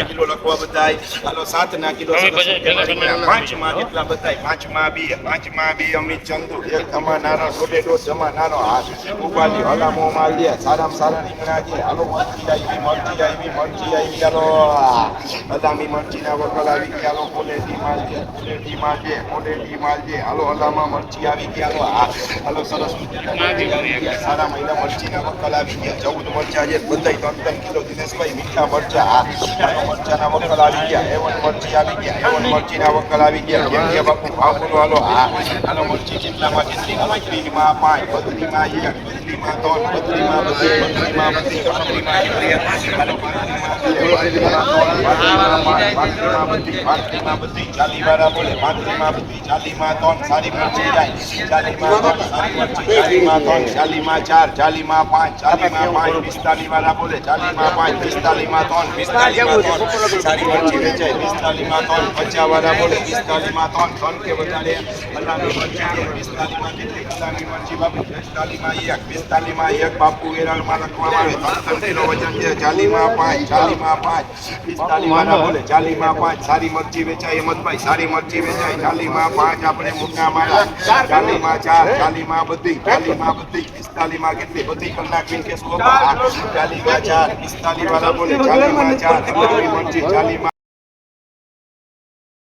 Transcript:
kilo લખવા બધાય હાલો 7 ના કિલો પાંચમાં જેટલા બધાય પાંચમાં બી અમિત ચંદુ એક તમા નાનો છોટેડો જમા નાનો હાથ ઉપાડી હલામો માલ દે સારામાં સારા રીંગણા છે હાલો મરચી આવી ચાલો હલામી મરચી ના વકલ આવી ગયા હાલો કોલેટી માલ છે હાલો હલામાં મરચી આવી ગયા હાલો સરસ સારા મહિના મરચી ના વકલ આવી ગયા 14 મરચા છે બધા 3 કિલો દિનેશભાઈ મીઠા મરચા મરચાના વકલ આવી ગયા એવન મરચી આવી ગયા એવન મરચીના વકલ આવી ગયા કેમ કે બાપુ ભાવ બોલો હાલો મરચી કેટલામાં કેટલી બત્રીમાં 5 બત્રીમાં 1 બત્રીમાં 3 બત્રીમાં 32 ચાલી વાળા બોલે 35 ચાલીમાં 3 સારી મરચી જાય ચાલીમાં 3 સારી મરચી ચાલીમાં 3 ચાલીમાં 4 ચાલીમાં 5 ચાલીમાં 5 45 વાળા બોલે ચાલીમાં 5 45માં 3 45માં 3 સારી મરચી વેચાય 45માં 3 50 વાળા બોલે 45માં 3 3 કે વધારે હલામી મરચી 45માં કેટલી હલામી મરચી બાપુ 45માં 1 બાપુ વેરાળમાં લખવામાં આવે 3 કિલો વજન છે 40માં 5 40માં 5 45 વાળા બોલે 40માં 5 સારી મરચી વેચાય હિંમતભાઈ સારી મરચી વેચાય 40માં 5 આપણે મોટા માળા 40માં 4 40માં બધી 45માં કેટલી બધી કલાક કે 40માં 4 45 વાળા બોલે 40માં 4 હલામી મરચી 40માં